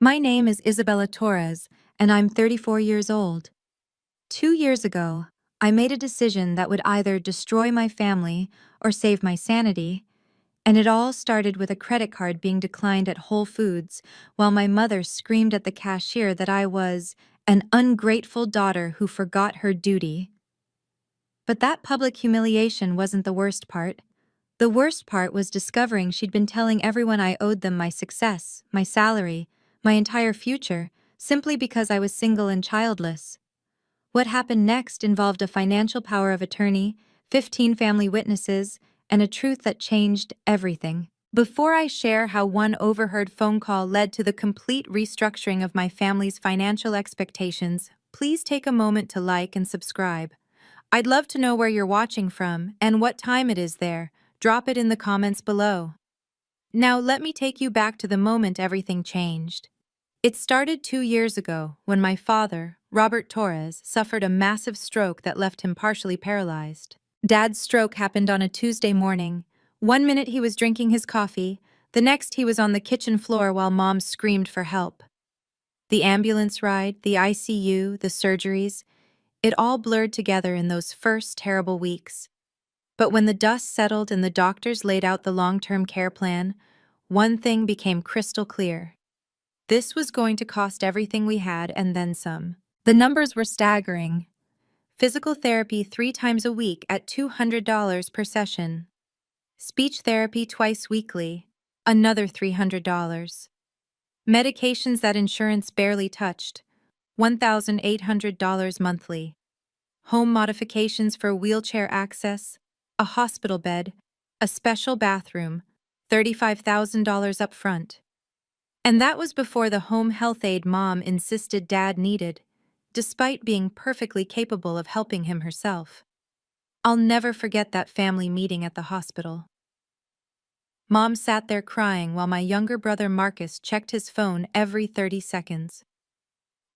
My name is Isabella Torres, and I'm 34 years old. 2 years ago, I made a decision that would either destroy my family or save my sanity, and it all started with a credit card being declined at Whole Foods while my mother screamed at the cashier that I was an ungrateful daughter who forgot her duty. But that public humiliation wasn't the worst part. The worst part was discovering she'd been telling everyone I owed them my success, my salary, my entire future, simply because I was single and childless. What happened next involved a financial power of attorney, 15 family witnesses, and a truth that changed everything. Before I share how one overheard phone call led to the complete restructuring of my family's financial expectations, please take a moment to like and subscribe. I'd love to know where you're watching from and what time it is there. Drop it in the comments below. Now let me take you back to the moment everything changed. It started 2 years ago when my father, Robert Torres, suffered a massive stroke that left him partially paralyzed. Dad's stroke happened on a Tuesday morning. One minute he was drinking his coffee, the next he was on the kitchen floor while Mom screamed for help. The ambulance ride, the ICU, the surgeries, it all blurred together in those first terrible weeks. But when the dust settled and the doctors laid out the long-term care plan, one thing became crystal clear. This was going to cost everything we had and then some. The numbers were staggering. Physical therapy 3 times a week at $200 per session. Speech therapy twice weekly, another $300. Medications that insurance barely touched, $1,800 monthly. Home modifications for wheelchair access, a hospital bed, a special bathroom, $35,000 up front. And that was before the home health aide Mom insisted Dad needed, despite being perfectly capable of helping him herself. I'll never forget that family meeting at the hospital. Mom sat there crying while my younger brother Marcus checked his phone every 30 seconds.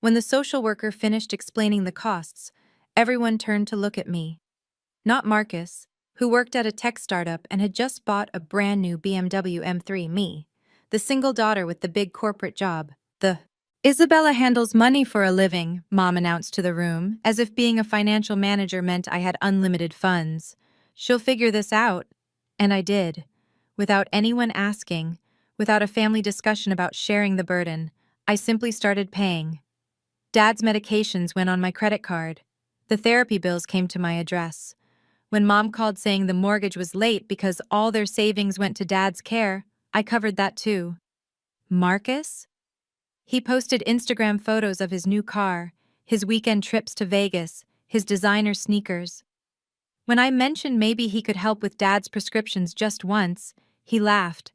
When the social worker finished explaining the costs, everyone turned to look at me. Not Marcus, who worked at a tech startup and had just bought a brand new BMW M3, me, the single daughter with the big corporate job, the Isabella handles money for a living, Mom announced to the room, as if being a financial manager meant I had unlimited funds. She'll figure this out. And I did. Without anyone asking, without a family discussion about sharing the burden, I simply started paying. Dad's medications went on my credit card. The therapy bills came to my address. When Mom called saying the mortgage was late because all their savings went to Dad's care, I covered that too. Marcus? He posted Instagram photos of his new car, his weekend trips to Vegas, his designer sneakers. When I mentioned maybe he could help with Dad's prescriptions just once, he laughed.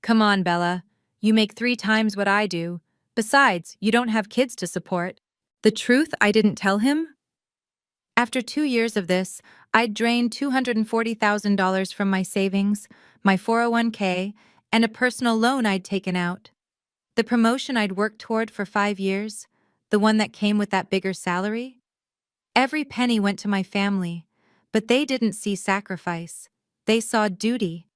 Come on, Bella. You make 3 times what I do. Besides, you don't have kids to support. The truth I didn't tell him? After 2 years of this, I'd drained $240,000 from my savings, my 401k, and a personal loan I'd taken out. The promotion I'd worked toward for 5 years, the one that came with that bigger salary? Every penny went to my family, but they didn't see sacrifice. They saw duty.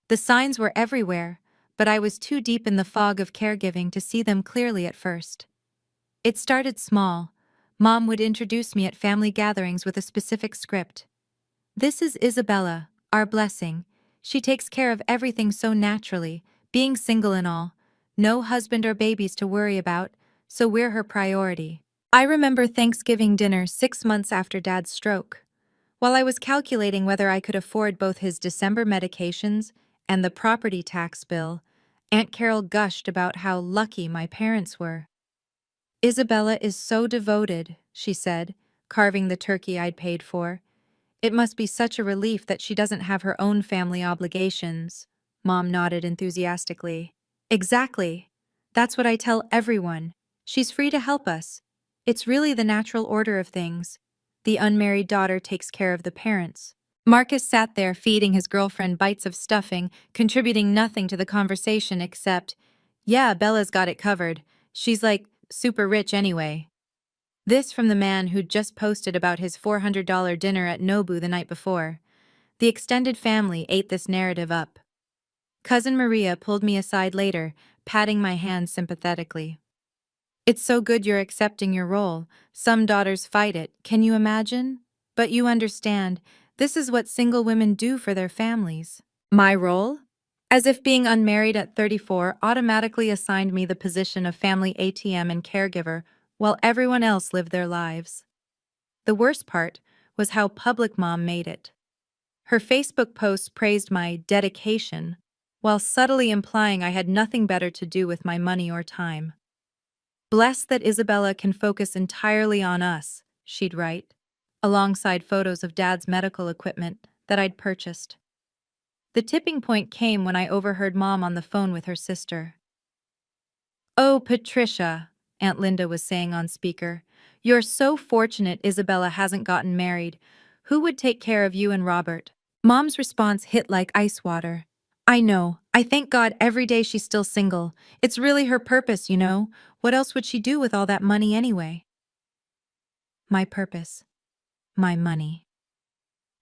The signs were everywhere, but I was too deep in the fog of caregiving to see them clearly at first. It started small. Mom would introduce me at family gatherings with a specific script. This is Isabella, our blessing. She takes care of everything so naturally, being single and all. No husband or babies to worry about, so we're her priority. I remember Thanksgiving dinner 6 months after Dad's stroke. While I was calculating whether I could afford both his December medications and the property tax bill, Aunt Carol gushed about how lucky my parents were. Isabella is so devoted, she said, carving the turkey I'd paid for. It must be such a relief that she doesn't have her own family obligations. Mom nodded enthusiastically. Exactly. That's what I tell everyone. She's free to help us. It's really the natural order of things. The unmarried daughter takes care of the parents. Marcus sat there feeding his girlfriend bites of stuffing, contributing nothing to the conversation except, yeah, Bella's got it covered. She's like, super rich anyway. This from the man who'd just posted about his $400 dinner at Nobu the night before. The extended family ate this narrative up. Cousin Maria pulled me aside later, patting my hand sympathetically. It's so good you're accepting your role. Some daughters fight it, can you imagine? But you understand, this is what single women do for their families. My role? As if being unmarried at 34 automatically assigned me the position of family ATM and caregiver while everyone else lived their lives. The worst part was how public Mom made it. Her Facebook posts praised my dedication, while subtly implying I had nothing better to do with my money or time. Blessed that Isabella can focus entirely on us, she'd write, alongside photos of Dad's medical equipment that I'd purchased. The tipping point came when I overheard Mom on the phone with her sister. "Oh, Patricia," Aunt Linda was saying on speaker, "you're so fortunate Isabella hasn't gotten married. Who would take care of you and Robert?" Mom's response hit like ice water. "I know. I thank God every day she's still single. It's really her purpose, you know. What else would she do with all that money anyway?" My purpose. My money.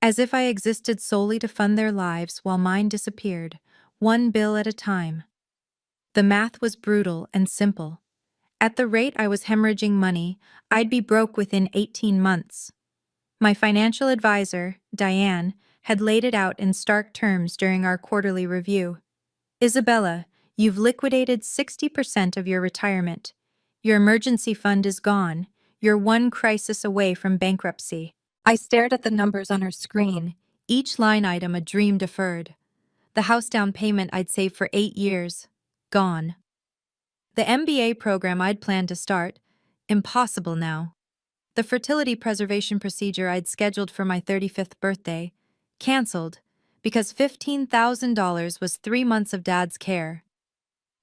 As if I existed solely to fund their lives while mine disappeared, one bill at a time. The math was brutal and simple. At the rate I was hemorrhaging money, I'd be broke within 18 months. My financial advisor, Diane, had laid it out in stark terms during our quarterly review. "Isabella, you've liquidated 60% of your retirement. Your emergency fund is gone. You're one crisis away from bankruptcy." I stared at the numbers on her screen, each line item a dream deferred. The house down payment I'd saved for 8 years. Gone. The MBA program I'd planned to start. Impossible now. The fertility preservation procedure I'd scheduled for my 35th birthday. Canceled, because $15,000 was 3 months of Dad's care.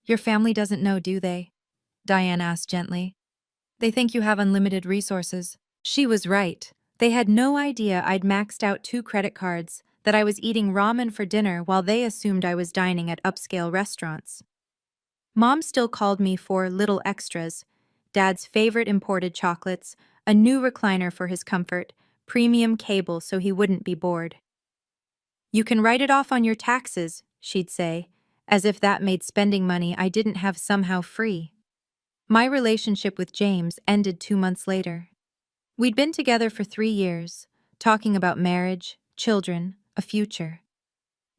"Your family doesn't know, do they?" Diane asked gently. "They think you have unlimited resources." She was right. They had no idea I'd maxed out 2 credit cards, that I was eating ramen for dinner while they assumed I was dining at upscale restaurants. Mom still called me for little extras: Dad's favorite imported chocolates, a new recliner for his comfort, premium cable so he wouldn't be bored. "You can write it off on your taxes," she'd say, as if that made spending money I didn't have somehow free. My relationship with James ended 2 months later. We'd been together for 3 years, talking about marriage, children, a future.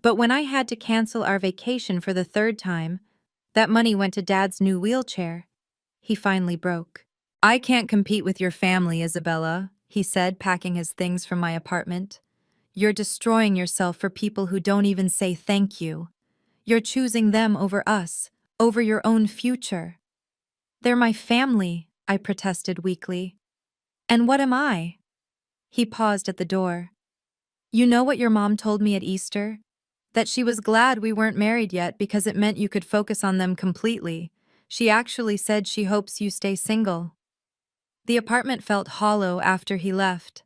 But when I had to cancel our vacation for the 3rd time, that money went to Dad's new wheelchair. He finally broke. "I can't compete with your family, Isabella," he said, packing his things from my apartment. "You're destroying yourself for people who don't even say thank you. You're choosing them over us, over your own future." "They're my family," I protested weakly. "And what am I?" He paused at the door. "You know what your mom told me at Easter? That she was glad we weren't married yet because it meant you could focus on them completely. She actually said she hopes you stay single." The apartment felt hollow after he left.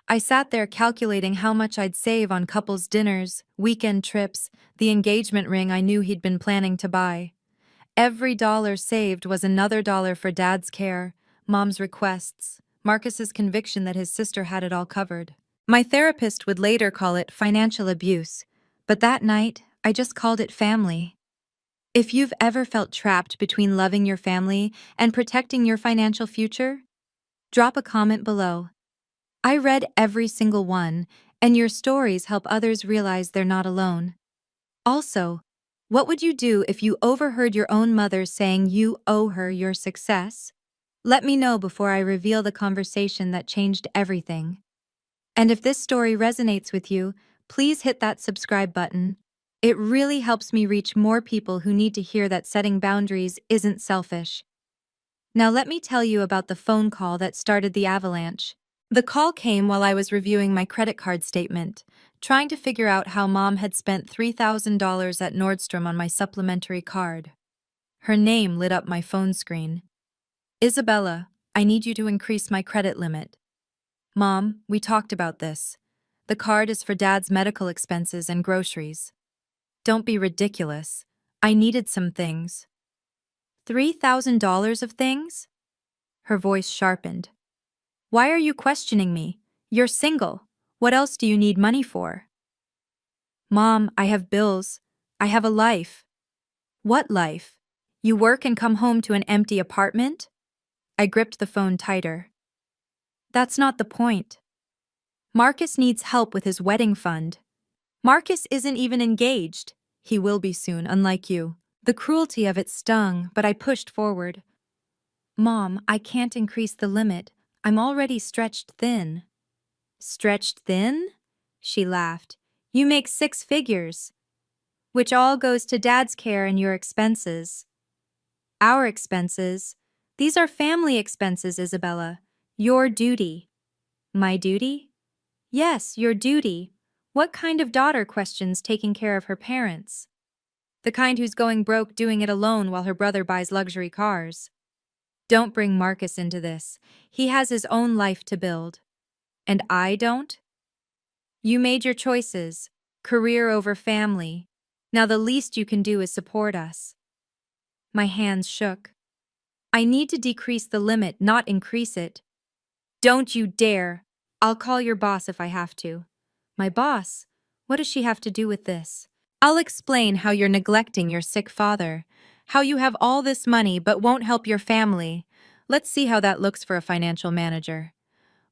I sat there calculating how much I'd save on couples' dinners, weekend trips, the engagement ring I knew he'd been planning to buy. Every dollar saved was another dollar for Dad's care, Mom's requests, Marcus's conviction that his sister had it all covered. My therapist would later call it financial abuse, but that night, I just called it family. If you've ever felt trapped between loving your family and protecting your financial future, drop a comment below. I read every single one, and your stories help others realize they're not alone. Also, what would you do if you overheard your own mother saying you owe her your success? Let me know before I reveal the conversation that changed everything. And if this story resonates with you, please hit that subscribe button. It really helps me reach more people who need to hear that setting boundaries isn't selfish. Now let me tell you about the phone call that started the avalanche. The call came while I was reviewing my credit card statement, trying to figure out how Mom had spent $3,000 at Nordstrom on my supplementary card. Her name lit up my phone screen. "Isabella, I need you to increase my credit limit." "Mom, we talked about this. The card is for Dad's medical expenses and groceries." "Don't be ridiculous. I needed some things." $3,000 of things? Her voice sharpened. "Why are you questioning me? You're single. What else do you need money for?" "Mom, I have bills. I have a life." "What life? You work and come home to an empty apartment? I gripped the phone tighter. That's not the point. Marcus needs help with his wedding fund. Marcus isn't even engaged. He will be soon, unlike you. The cruelty of it stung, but I pushed forward. Mom, I can't increase the limit. I'm already stretched thin. Stretched thin? She laughed. You make 6 figures, which all goes to Dad's care and your expenses. Our expenses? These are family expenses, Isabella. Your duty. My duty? Yes, your duty. What kind of daughter questions taking care of her parents? The kind who's going broke doing it alone while her brother buys luxury cars. Don't bring Marcus into this. He has his own life to build. And I don't? You made your choices. Career over family. Now the least you can do is support us. My hands shook. I need to decrease the limit, not increase it. Don't you dare! I'll call your boss if I have to. My boss? What does she have to do with this? I'll explain how you're neglecting your sick father, how you have all this money but won't help your family. Let's see how that looks for a financial manager.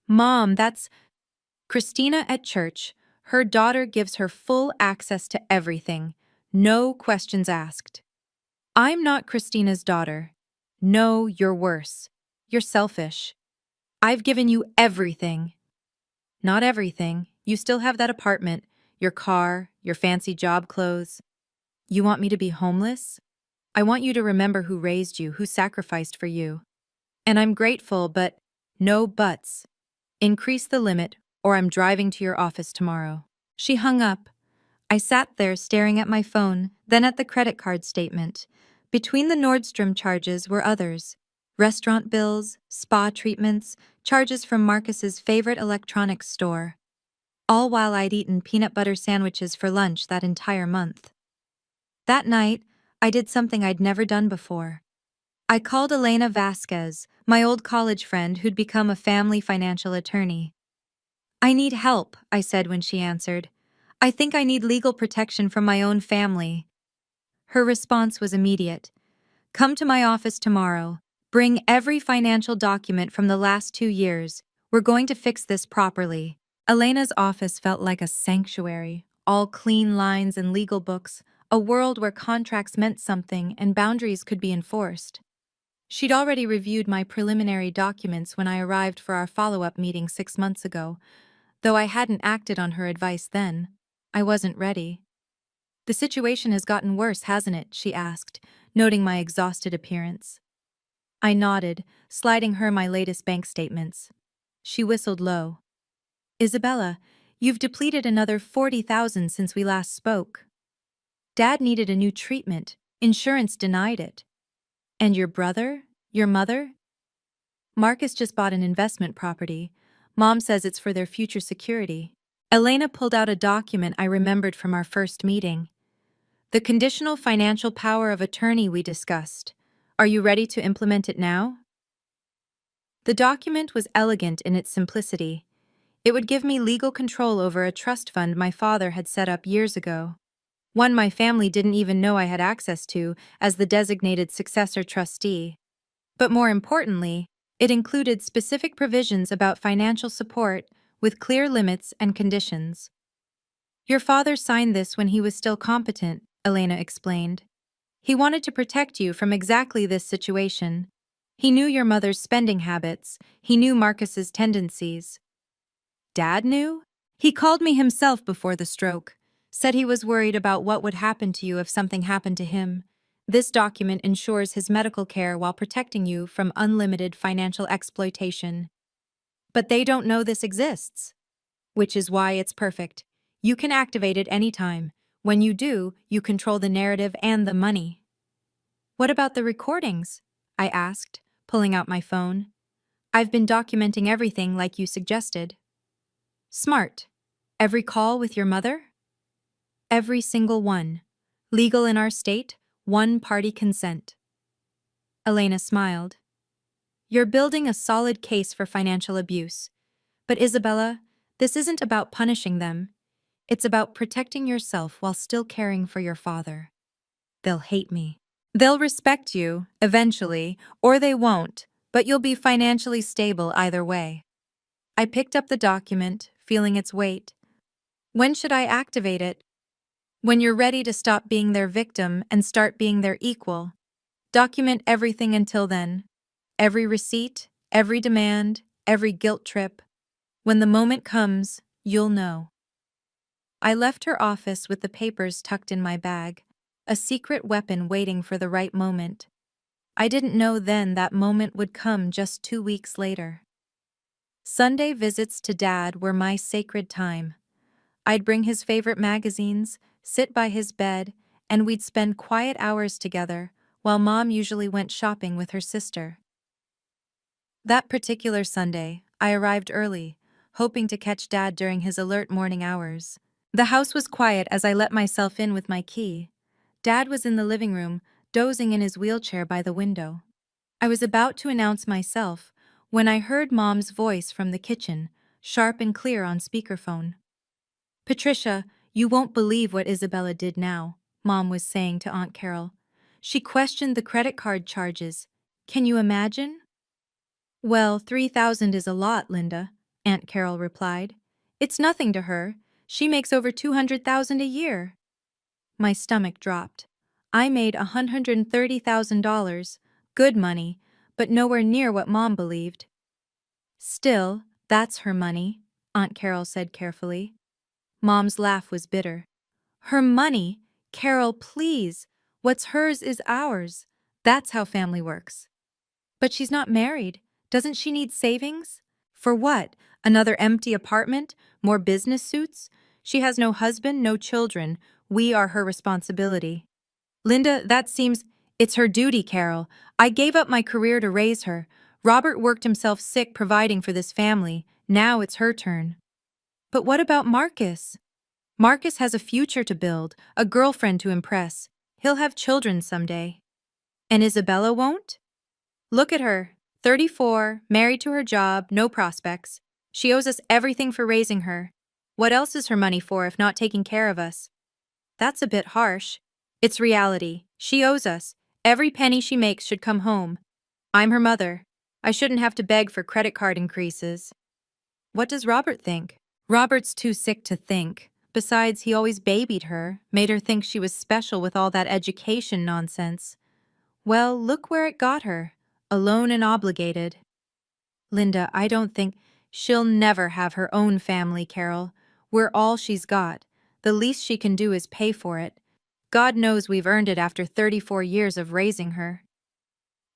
Mom, that's Christina at church. Her daughter gives her full access to everything. No questions asked. I'm not Christina's daughter. No, you're worse. You're selfish. I've given you everything. Not everything. You still have that apartment, your car, your fancy job clothes. You want me to be homeless? I want you to remember who raised you, who sacrificed for you. And I'm grateful, but no buts. Increase the limit, or I'm driving to your office tomorrow. She hung up. I sat there staring at my phone, then at the credit card statement. Between the Nordstrom charges were others. Restaurant bills, spa treatments, charges from Marcus's favorite electronics store. All while I'd eaten peanut butter sandwiches for lunch that entire month. That night, I did something I'd never done before. I called Elena Vasquez, my old college friend who'd become a family financial attorney. I need help, I said when she answered. I think I need legal protection from my own family. Her response was immediate. Come to my office tomorrow. Bring every financial document from the last 2 years. We're going to fix this properly. Elena's office felt like a sanctuary, all clean lines and legal books, a world where contracts meant something and boundaries could be enforced. She'd already reviewed my preliminary documents when I arrived for our follow-up meeting 6 months ago. Though I hadn't acted on her advice then, I wasn't ready. The situation has gotten worse, hasn't it? She asked, noting my exhausted appearance. I nodded, sliding her my latest bank statements. She whistled low. Isabella, you've depleted another 40,000 since we last spoke. Dad needed a new treatment. Insurance denied it. And your brother? Your mother? Marcus just bought an investment property. Mom says it's for their future security. Elena pulled out a document I remembered from our first meeting. The conditional financial power of attorney we discussed. Are you ready to implement it now? The document was elegant in its simplicity. It would give me legal control over a trust fund my father had set up years ago. One my family didn't even know I had access to as the designated successor trustee. But more importantly, it included specific provisions about financial support with clear limits and conditions. Your father signed this when he was still competent, Elena explained. He wanted to protect you from exactly this situation. He knew your mother's spending habits. He knew Marcus's tendencies. Dad knew? He called me himself before the stroke, said he was worried about what would happen to you if something happened to him. This document ensures his medical care while protecting you from unlimited financial exploitation. But they don't know this exists. Which is why it's perfect. You can activate it anytime. When you do, you control the narrative and the money. What about the recordings? I asked, pulling out my phone. I've been documenting everything like you suggested. Smart. Every call with your mother? Every single one. Legal in our state, one-party consent. Elena smiled. You're building a solid case for financial abuse. But Isabella, this isn't about punishing them. It's about protecting yourself while still caring for your father. They'll hate me. They'll respect you, eventually, or they won't, but you'll be financially stable either way. I picked up the document, feeling its weight. When should I activate it? When you're ready to stop being their victim and start being their equal. Document everything until then. Every receipt, every demand, every guilt trip. When the moment comes, you'll know. I left her office with the papers tucked in my bag, a secret weapon waiting for the right moment. I didn't know then that moment would come just 2 weeks later. Sunday visits to Dad were my sacred time. I'd bring his favorite magazines, sit by his bed, and we'd spend quiet hours together, while Mom usually went shopping with her sister. That particular Sunday, I arrived early, hoping to catch Dad during his alert morning hours. The house was quiet as I let myself in with my key. Dad was in the living room, dozing in his wheelchair by the window. I was about to announce myself when I heard Mom's voice from the kitchen, sharp and clear on speakerphone. "Patricia, you won't believe what Isabella did now," Mom was saying to Aunt Carol. "She questioned the credit card charges. Can you imagine?" "Well, 3,000 is a lot, Linda," Aunt Carol replied. "It's nothing to her. She makes over 200,000 a year." My stomach dropped. I made $130,000, good money, but nowhere near what Mom believed. "Still, that's her money," Aunt Carol said carefully. Mom's laugh was bitter. "Her money? Carol, please. What's hers is ours. That's how family works." "But she's not married. Doesn't she need savings?" "For what? Another empty apartment? More business suits? She has no husband, no children. We are her responsibility." "Linda, that seems— It's her duty, Carol. I gave up my career to raise her. Robert worked himself sick providing for this family. Now it's her turn." "But what about Marcus?" "Marcus has a future to build, a girlfriend to impress. He'll have children someday." "And Isabella won't?" "Look at her. 34, married to her job, no prospects. She owes us everything for raising her. What else is her money for if not taking care of us?" "That's a bit harsh." "It's reality. She owes us. Every penny she makes should come home. I'm her mother. I shouldn't have to beg for credit card increases." "What does Robert think?" "Robert's too sick to think. Besides, he always babied her, made her think she was special with all that education nonsense. Well, look where it got her. Alone and obligated." "Linda, I don't think— She'll never have her own family, Carol. We're all she's got. The least she can do is pay for it. God knows we've earned it after 34 years of raising her."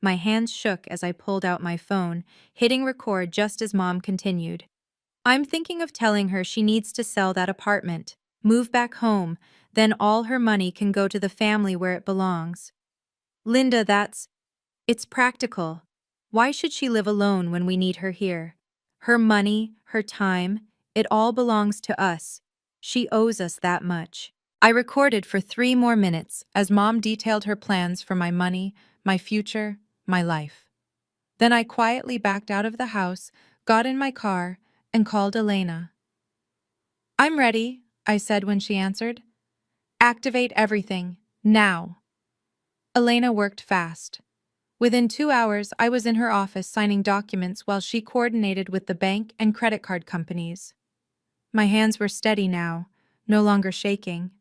My hands shook as I pulled out my phone, hitting record just as Mom continued. "I'm thinking of telling her she needs to sell that apartment, move back home, then all her money can go to the family where it belongs." "Linda, It's practical. Why should she live alone when we need her here? Her money, her time, it all belongs to us. She owes us that much." I recorded for 3 more minutes as Mom detailed her plans for my money, my future, my life. Then I quietly backed out of the house, got in my car, and called Elena. "I'm ready," I said when she answered. "Activate everything, now." Elena worked fast. Within 2 hours, I was in her office signing documents while she coordinated with the bank and credit card companies. My hands were steady now, no longer shaking.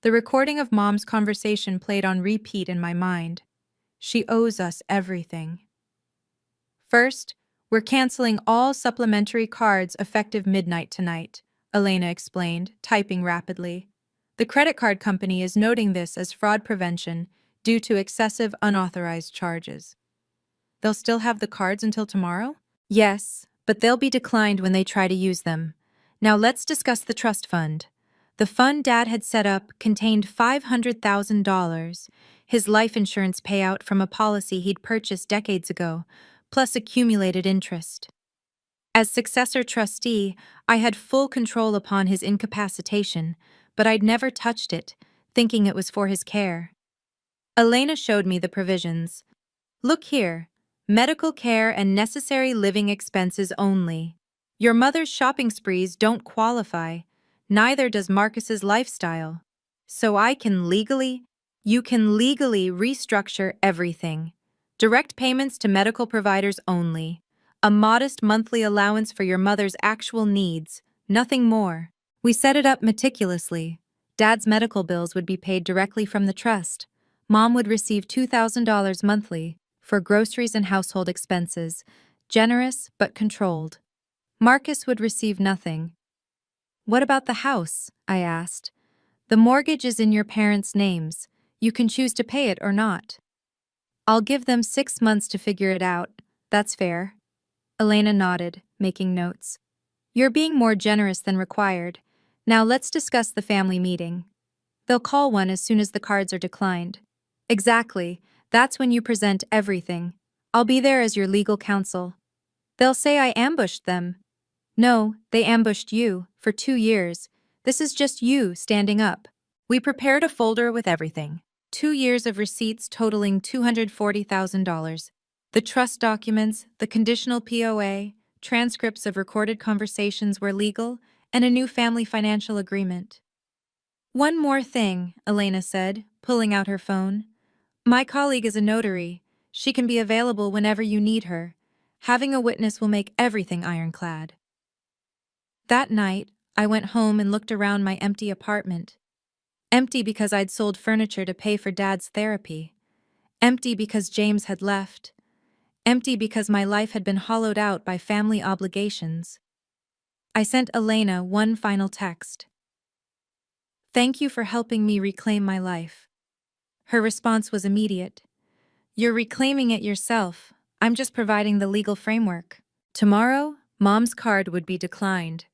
The recording of Mom's conversation played on repeat in my mind. She owes us everything. "First, we're canceling all supplementary cards effective midnight tonight," Elena explained, typing rapidly. "The credit card company is noting this as fraud prevention due to excessive unauthorized charges." "They'll still have the cards until tomorrow?" "Yes, but they'll be declined when they try to use them. Now let's discuss the trust fund." The fund Dad had set up contained $500,000, his life insurance payout from a policy he'd purchased decades ago, plus accumulated interest. As successor trustee, I had full control upon his incapacitation, but I'd never touched it, thinking it was for his care. Elena showed me the provisions. "Look here. Medical care and necessary living expenses only. Your mother's shopping sprees don't qualify. Neither does Marcus's lifestyle. So I can legally— You can legally restructure everything. Direct payments to medical providers only. A modest monthly allowance for your mother's actual needs, nothing more. We set it up meticulously. Dad's medical bills would be paid directly from the trust. Mom would receive $2,000 monthly for groceries and household expenses, generous but controlled. Marcus would receive nothing. What about the house? I asked. The mortgage is in your parents' names. You can choose to pay it or not. I'll give them 6 months to figure it out. That's fair. Elena nodded, making notes. You're being more generous than required. Now let's discuss the family meeting. They'll call one as soon as the cards are declined. Exactly. That's when you present everything. I'll be there as your legal counsel. They'll say I ambushed them. No, they ambushed you, for 2 years. This is just you standing up. We prepared a folder with everything. 2 years of receipts totaling $240,000. The trust documents, the conditional POA, transcripts of recorded conversations were legal, and a new family financial agreement. One more thing, Elena said, pulling out her phone. My colleague is a notary. She can be available whenever you need her. Having a witness will make everything ironclad. That night, I went home and looked around my empty apartment. Empty because I'd sold furniture to pay for Dad's therapy. Empty because James had left. Empty because my life had been hollowed out by family obligations. I sent Elena one final text. Thank you for helping me reclaim my life. Her response was immediate. You're reclaiming it yourself. I'm just providing the legal framework. Tomorrow, Mom's card would be declined,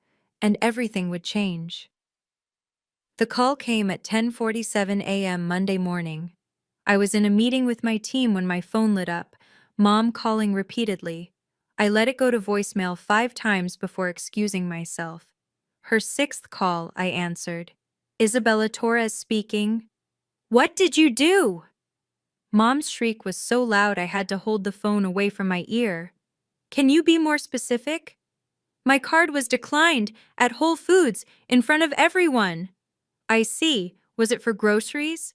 and everything would change. The call came at 10:47 a.m. Monday morning. I was in a meeting with my team when my phone lit up, Mom calling repeatedly. I let it go to voicemail 5 times before excusing myself. Her 6th call, I answered. Isabella Torres speaking. What did you do? Mom's shriek was so loud I had to hold the phone away from my ear. Can you be more specific? My card was declined at Whole Foods in front of everyone. I see. Was it for groceries?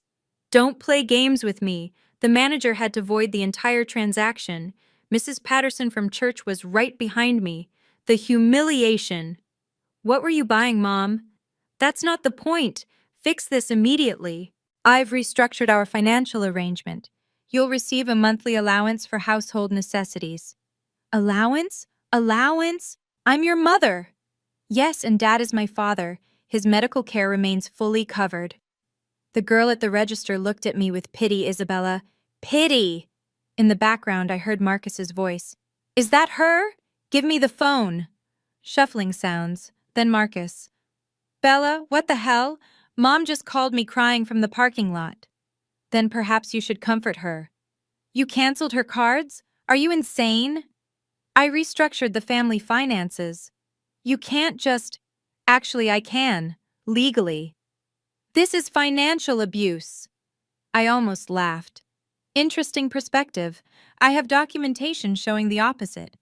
Don't play games with me. The manager had to void the entire transaction. Mrs. Patterson from church was right behind me. The humiliation. What were you buying, Mom? That's not the point. Fix this immediately. I've restructured our financial arrangement. You'll receive a monthly allowance for household necessities. Allowance? Allowance? I'm your mother. Yes, and Dad is my father. His medical care remains fully covered. The girl at the register looked at me with pity, Isabella. Pity! In the background, I heard Marcus's voice. Is that her? Give me the phone. Shuffling sounds. Then Marcus. Bella, what the hell? Mom just called me crying from the parking lot. Then perhaps you should comfort her. You canceled her cards? Are you insane? I restructured the family finances. You can't just… Actually, I can. Legally. This is financial abuse. I almost laughed. Interesting perspective. I have documentation showing the opposite.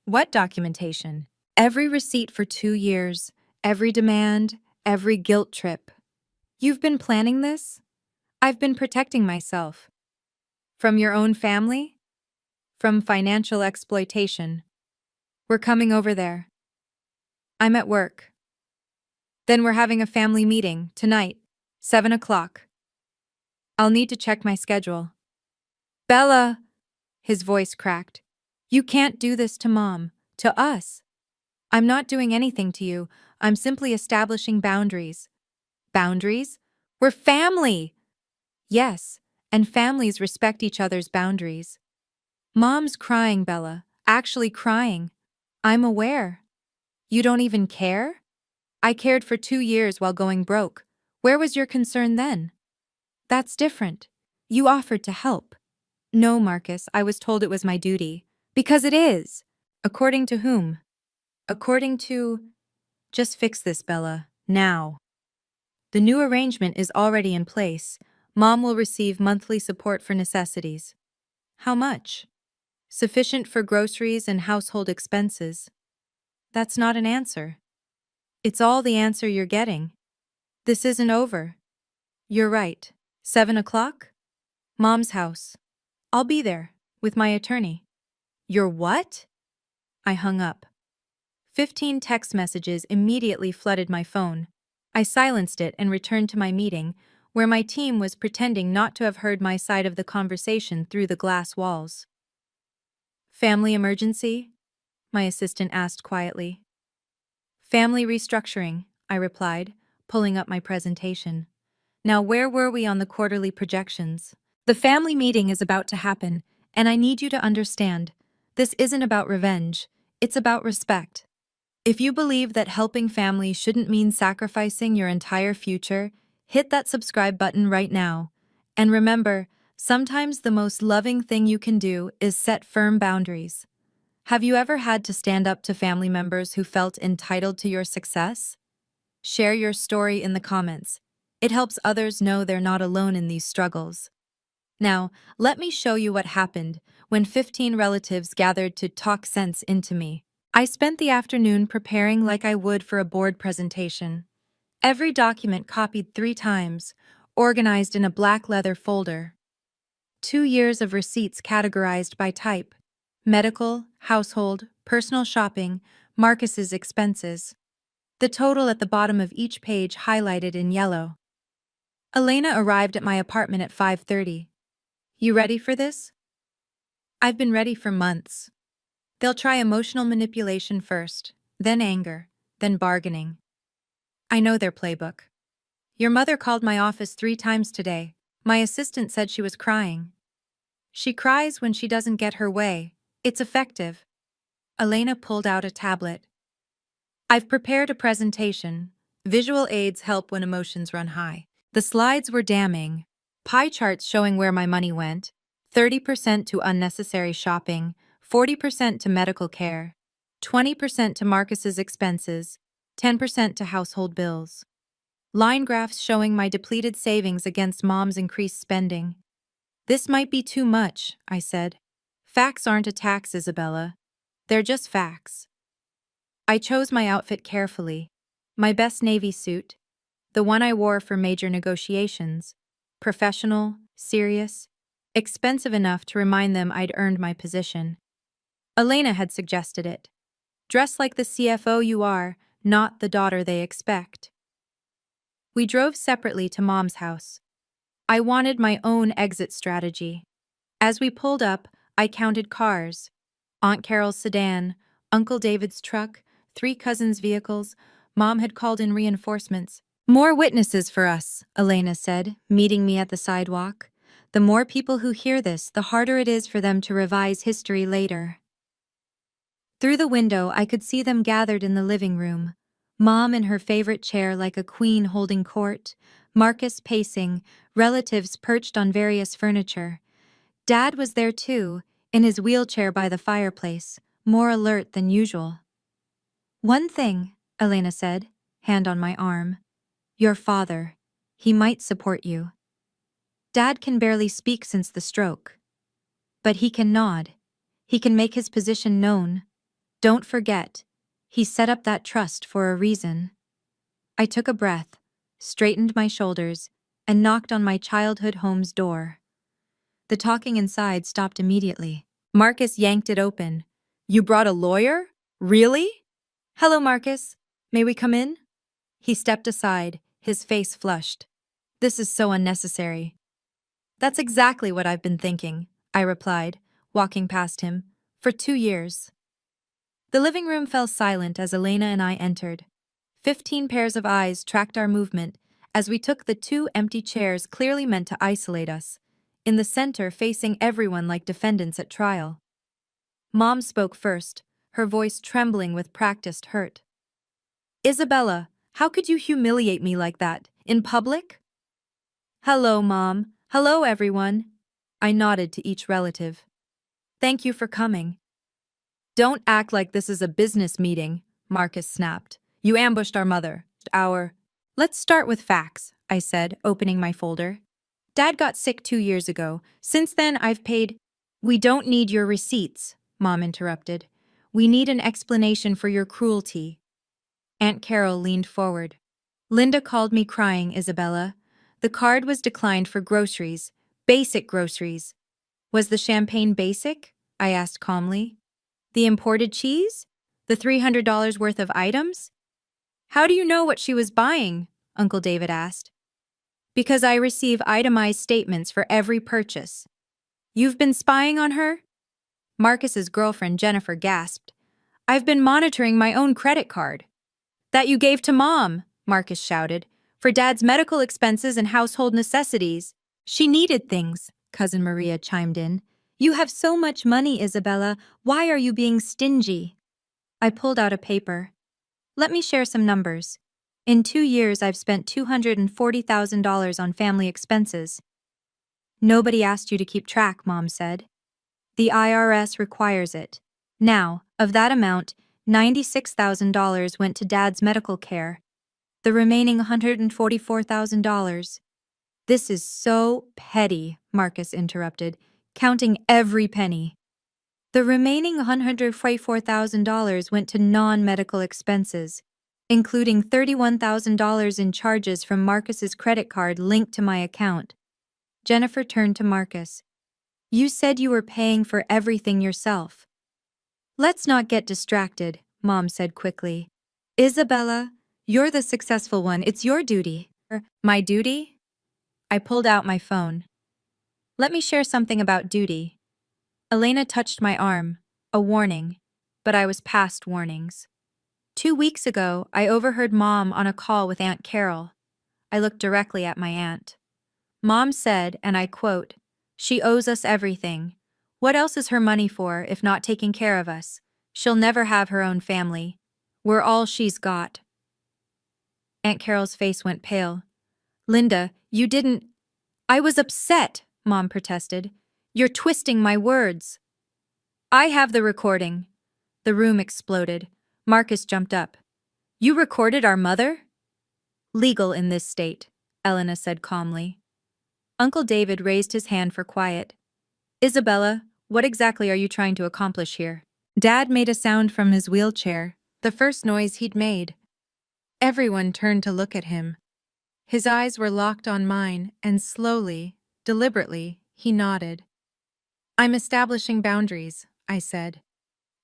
What documentation? Every receipt for 2 years, every demand, every guilt trip. You've been planning this? I've been protecting myself. From your own family? From financial exploitation. We're coming over there. I'm at work. Then we're having a family meeting, tonight, 7 o'clock. I'll need to check my schedule. Bella! His voice cracked. You can't do this to Mom, to us. I'm not doing anything to you. I'm simply establishing boundaries. Boundaries? We're family! Yes, and families respect each other's boundaries. Mom's crying, Bella. Actually crying. I'm aware. You don't even care? I cared for 2 years while going broke. Where was your concern then? That's different. You offered to help. No, Marcus, I was told it was my duty. Because it is. According to whom? According to… Just fix this, Bella. Now. The new arrangement is already in place. Mom will receive monthly support for necessities. How much? Sufficient for groceries and household expenses. That's not an answer. It's all the answer you're getting. This isn't over. You're right. 7 o'clock? Mom's house. I'll be there, with my attorney. Your what? I hung up. 15 text messages immediately flooded my phone. I silenced it and returned to my meeting, where my team was pretending not to have heard my side of the conversation through the glass walls. Family emergency? My assistant asked quietly. Family restructuring, I replied, pulling up my presentation. Now, where were we on the quarterly projections? The family meeting is about to happen, and I need you to understand. This isn't about revenge, it's about respect. If you believe that helping families shouldn't mean sacrificing your entire future, hit that subscribe button right now. And remember, sometimes the most loving thing you can do is set firm boundaries. Have you ever had to stand up to family members who felt entitled to your success? Share your story in the comments. It helps others know they're not alone in these struggles. Now, let me show you what happened when 15 relatives gathered to talk sense into me. I spent the afternoon preparing like I would for a board presentation. Every document copied 3 times, organized in a black leather folder. 2 years of receipts categorized by type: medical, household, personal shopping, Marcus's expenses. The total at the bottom of each page highlighted in yellow. Elena arrived at my apartment at 5:30. You ready for this? I've been ready for months. They'll try emotional manipulation first, then anger, then bargaining. I know their playbook. Your mother called my office 3 times today. My assistant said she was crying. She cries when she doesn't get her way. It's effective. Elena pulled out a tablet. I've prepared a presentation. Visual aids help when emotions run high. The slides were damning. Pie charts showing where my money went: 30% to unnecessary shopping, 40% to medical care, 20% to Marcus's expenses, 10% to household bills. Line graphs showing my depleted savings against mom's increased spending. This might be too much, I said. Facts aren't a tax, Isabella. They're just facts. I chose my outfit carefully. My best navy suit, the one I wore for major negotiations. Professional, serious, expensive enough to remind them I'd earned my position. Elena had suggested it. Dress like the CFO you are, not the daughter they expect. We drove separately to Mom's house. I wanted my own exit strategy. As we pulled up, I counted cars. Aunt Carol's sedan, Uncle David's truck, 3 cousins' vehicles. Mom had called in reinforcements. More witnesses for us, Elena said, meeting me at the sidewalk. The more people who hear this, the harder it is for them to revise history later. Through the window, I could see them gathered in the living room. Mom in her favorite chair like a queen holding court, Marcus pacing, relatives perched on various furniture. Dad was there too, in his wheelchair by the fireplace, more alert than usual. One thing, Elena said, hand on my arm. Your father. He might support you. Dad can barely speak since the stroke. But he can nod. He can make his position known. Don't forget, he set up that trust for a reason. I took a breath, straightened my shoulders, and knocked on my childhood home's door. The talking inside stopped immediately. Marcus yanked it open. You brought a lawyer? Really? Hello, Marcus. May we come in? He stepped aside, his face flushed. This is so unnecessary. That's exactly what I've been thinking, I replied, walking past him. For 2 years. The living room fell silent as Elena and I entered. 15 pairs of eyes tracked our movement as we took the 2 empty chairs clearly meant to isolate us, in the center facing everyone like defendants at trial. Mom spoke first, her voice trembling with practiced hurt. Isabella, how could you humiliate me like that, in public? Hello, Mom. Hello, everyone. I nodded to each relative. Thank you for coming. Don't act like this is a business meeting, Marcus snapped. You ambushed our mother. Let's start with facts, I said, opening my folder. Dad got sick 2 years ago. Since then, I've paid. We don't need your receipts, Mom interrupted. We need an explanation for your cruelty. Aunt Carol leaned forward. Linda called me crying, Isabella. The card was declined for groceries, basic groceries. Was the champagne basic? I asked calmly. The imported cheese? The $300 worth of items? How do you know what she was buying? Uncle David asked. Because I receive itemized statements for every purchase. You've been spying on her? Marcus's girlfriend Jennifer gasped. I've been monitoring my own credit card. That you gave to Mom, Marcus shouted, for Dad's medical expenses and household necessities. She needed things, Cousin Maria chimed in. You have so much money, Isabella. Why are you being stingy? I pulled out a paper. Let me share some numbers. In 2 years, I've spent $240,000 on family expenses. Nobody asked you to keep track, Mom said. The IRS requires it. Now, of that amount, $96,000 went to Dad's medical care. The remaining $144,000. This is so petty, Marcus interrupted, counting every penny. The remaining $144,000 went to non-medical expenses, including $31,000 in charges from Marcus's credit card linked to my account. Jennifer turned to Marcus. You said you were paying for everything yourself. Let's not get distracted, Mom said quickly. Isabella, you're the successful one. It's your duty. My duty? I pulled out my phone. Let me share something about duty. Elena touched my arm, a warning, but I was past warnings. 2 weeks ago, I overheard Mom on a call with Aunt Carol. I looked directly at my aunt. Mom said, and I quote, "She owes us everything. What else is her money for if not taking care of us? She'll never have her own family. We're all she's got." Aunt Carol's face went pale. Linda, you didn't... I was upset, Mom protested. You're twisting my words. I have the recording. The room exploded. Marcus jumped up. You recorded our mother? Legal in this state, Elena said calmly. Uncle David raised his hand for quiet. Isabella, what exactly are you trying to accomplish here? Dad made a sound from his wheelchair, the first noise he'd made. Everyone turned to look at him. His eyes were locked on mine, and slowly, deliberately, he nodded. I'm establishing boundaries, I said.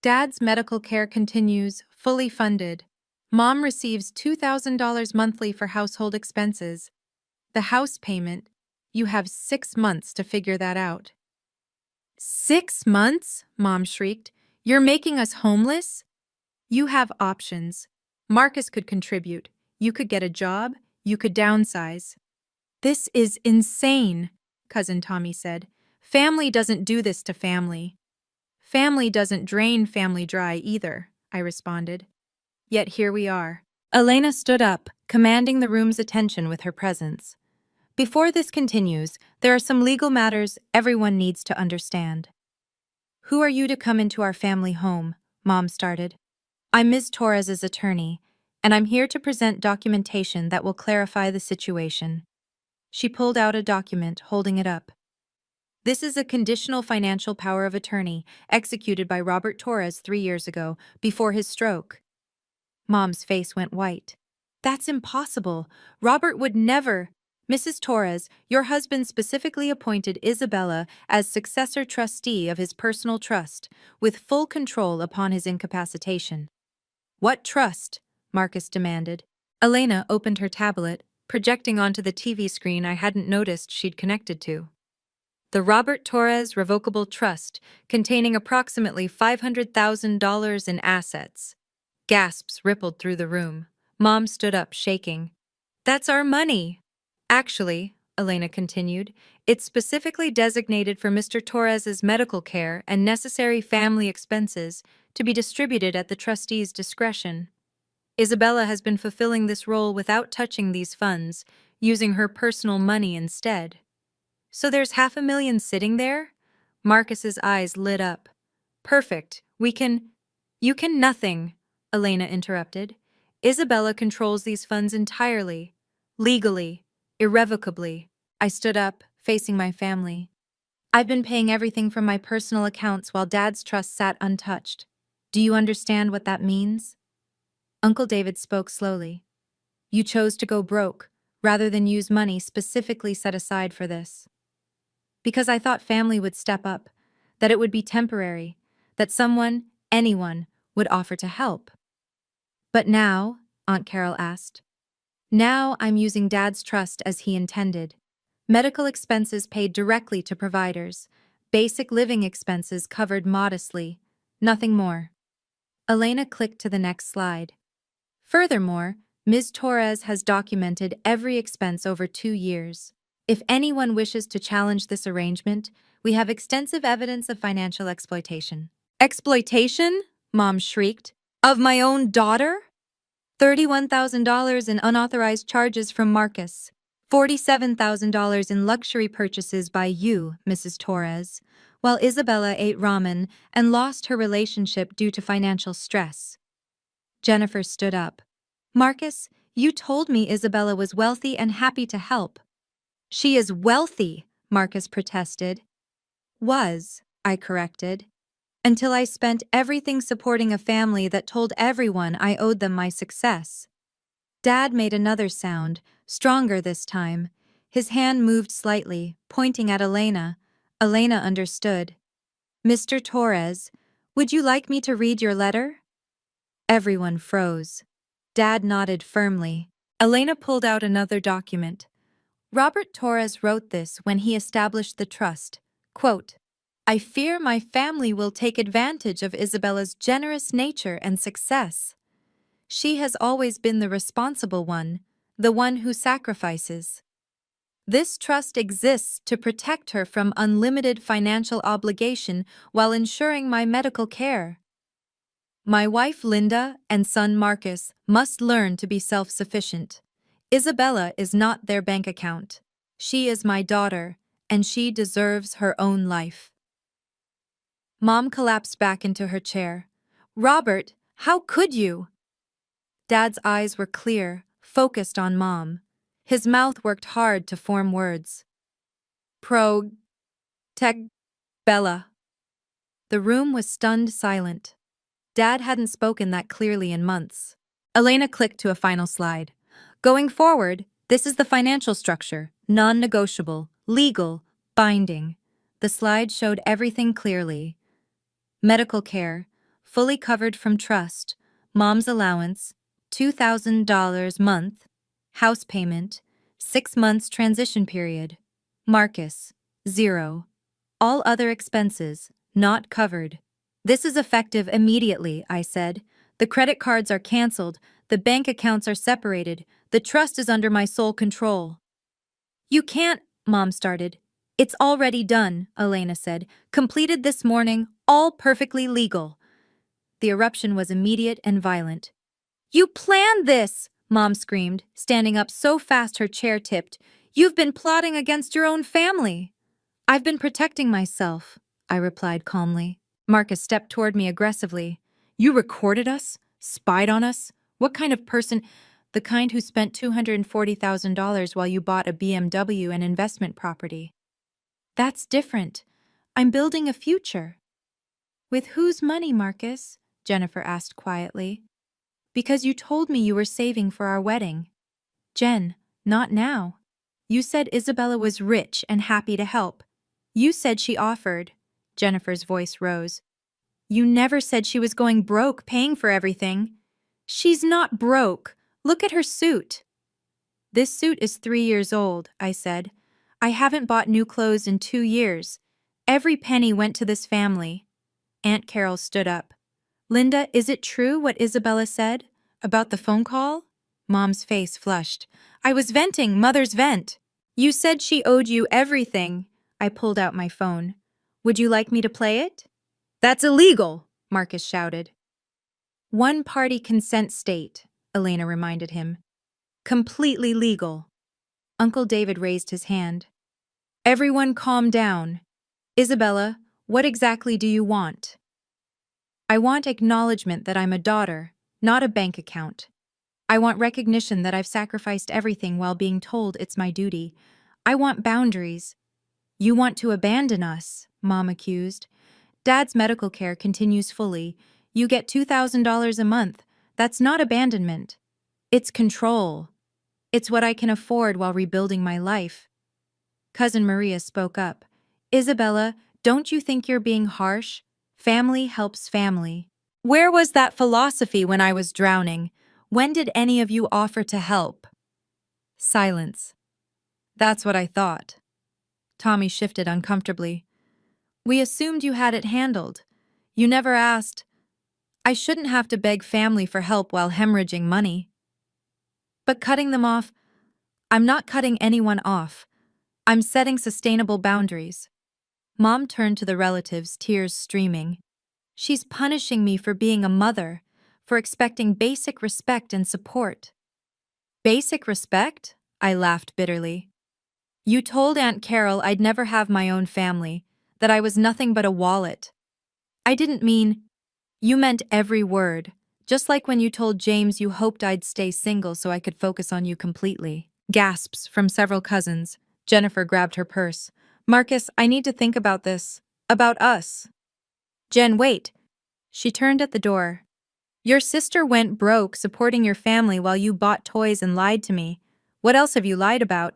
Dad's medical care continues, fully funded. Mom receives $2,000 monthly for household expenses. The house payment, you have 6 months to figure that out. 6 months? Mom shrieked. You're making us homeless? You have options. Marcus could contribute. You could get a job. You could downsize. This is insane, Cousin Tommy said. Family doesn't do this to family. Family doesn't drain family dry either, I responded. Yet here we are. Elena stood up, commanding the room's attention with her presence. Before this continues, there are some legal matters everyone needs to understand. Who are you to come into our family home? Mom started. I'm Ms. Torres's attorney, and I'm here to present documentation that will clarify the situation. She pulled out a document, holding it up. This is a conditional financial power of attorney executed by Robert Torres 3 years ago, before his stroke. Mom's face went white. That's impossible. Robert would never... Mrs. Torres, your husband specifically appointed Isabella as successor trustee of his personal trust, with full control upon his incapacitation. What trust? Marcus demanded. Elena opened her tablet, projecting onto the TV screen I hadn't noticed she'd connected to. The Robert Torres Revocable Trust, containing approximately $500,000 in assets. Gasps rippled through the room. Mom stood up, shaking. That's our money! Actually, Elena continued, it's specifically designated for Mr. Torres's medical care and necessary family expenses to be distributed at the trustee's discretion. Isabella has been fulfilling this role without touching these funds, using her personal money instead. So there's $500,000 sitting there? Marcus's eyes lit up. Perfect. We can... You can nothing, Elena interrupted. Isabella controls these funds entirely, legally, irrevocably. I stood up, facing my family. I've been paying everything from my personal accounts while Dad's trust sat untouched. Do you understand what that means? Uncle David spoke slowly. You chose to go broke, rather than use money specifically set aside for this. Because I thought family would step up, that it would be temporary, that someone, anyone, would offer to help. But now, Aunt Carol asked, now I'm using Dad's trust as he intended. Medical expenses paid directly to providers. Basic living expenses covered modestly. Nothing more. Elena clicked to the next slide. Furthermore, Ms. Torres has documented every expense over 2 years. If anyone wishes to challenge this arrangement, we have extensive evidence of financial exploitation. Exploitation? Mom shrieked. Of my own daughter? $31,000 in unauthorized charges from Marcus. $47,000 in luxury purchases by you, Mrs. Torres, while Isabella ate ramen and lost her relationship due to financial stress. Jennifer stood up. Marcus, you told me Isabella was wealthy and happy to help. She is wealthy, Marcus protested. Was, I corrected. Until I spent everything supporting a family that told everyone I owed them my success. Dad made another sound, stronger this time. His hand moved slightly, pointing at Elena. Elena understood. Mr. Torres, would you like me to read your letter? Everyone froze. Dad nodded firmly. Elena pulled out another document. Robert Torres wrote this when he established the trust. Quote, I fear my family will take advantage of Isabella's generous nature and success. She has always been the responsible one, the one who sacrifices. This trust exists to protect her from unlimited financial obligation while ensuring my medical care. My wife Linda and son Marcus must learn to be self-sufficient. Isabella is not their bank account. She is my daughter, and she deserves her own life. Mom collapsed back into her chair. Robert, how could you? Dad's eyes were clear, focused on Mom. His mouth worked hard to form words. Tech, Bella. The room was stunned silent. Dad hadn't spoken that clearly in months. Elena clicked to a final slide. Going forward, this is the financial structure, non-negotiable, legal, binding. The slide showed everything clearly. Medical care, fully covered from trust, Mom's allowance, $2,000 month, house payment, 6 months transition period. Marcus, 0. All other expenses, not covered. This is effective immediately, I said. The credit cards are canceled, the bank accounts are separated, the trust is under my sole control. You can't, Mom started. It's already done, Elena said. Completed this morning, all perfectly legal. The eruption was immediate and violent. You planned this, Mom screamed, standing up so fast her chair tipped. You've been plotting against your own family. I've been protecting myself, I replied calmly. Marcus stepped toward me aggressively. You recorded us? Spied on us? What kind of person? The kind who spent $240,000 while you bought a BMW and investment property. That's different. I'm building a future. With whose money, Marcus? Jennifer asked quietly. Because you told me you were saving for our wedding. Jen, not now. You said Isabella was rich and happy to help. You said she offered. Jennifer's voice rose. You never said she was going broke paying for everything. She's not broke. Look at her suit. This suit is 3 years old, I said. I haven't bought new clothes in 2 years. Every penny went to this family. Aunt Carol stood up. Linda, is it true what Isabella said? About the phone call? Mom's face flushed. I was venting, Mother's vent. You said she owed you everything. I pulled out my phone. Would you like me to play it? That's illegal, Marcus shouted. One-party consent state, Elena reminded him. Completely legal. Uncle David raised his hand. Everyone calm down. Isabella, what exactly do you want? I want acknowledgement that I'm a daughter, not a bank account. I want recognition that I've sacrificed everything while being told it's my duty. I want boundaries. You want to abandon us, Mom accused. Dad's medical care continues fully. You get $2,000 a month. That's not abandonment. It's control. It's what I can afford while rebuilding my life. Cousin Maria spoke up. Isabella, don't you think you're being harsh? Family helps family. Where was that philosophy when I was drowning? When did any of you offer to help? Silence. That's what I thought. Tommy shifted uncomfortably. We assumed you had it handled. You never asked. I shouldn't have to beg family for help while hemorrhaging money. But cutting them off, I'm not cutting anyone off. I'm setting sustainable boundaries. Mom turned to the relatives, tears streaming. She's punishing me for being a mother, for expecting basic respect and support. Basic respect? I laughed bitterly. You told Aunt Carol I'd never have my own family, that I was nothing but a wallet. I didn't mean, you meant every word, just like when you told James you hoped I'd stay single so I could focus on you completely. Gasps from several cousins. Jennifer grabbed her purse. Marcus, I need to think about this. About us. Jen, wait. She turned at the door. Your sister went broke supporting your family while you bought toys and lied to me. What else have you lied about?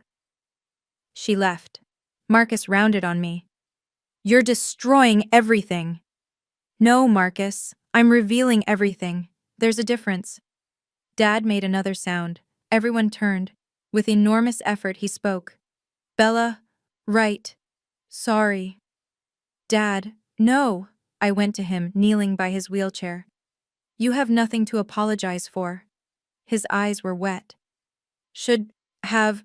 She left. Marcus rounded on me. You're destroying everything. No, Marcus. I'm revealing everything. There's a difference. Dad made another sound. Everyone turned. With enormous effort, he spoke. Bella, right. Sorry. Dad, no. I went to him, kneeling by his wheelchair. You have nothing to apologize for. His eyes were wet. Should have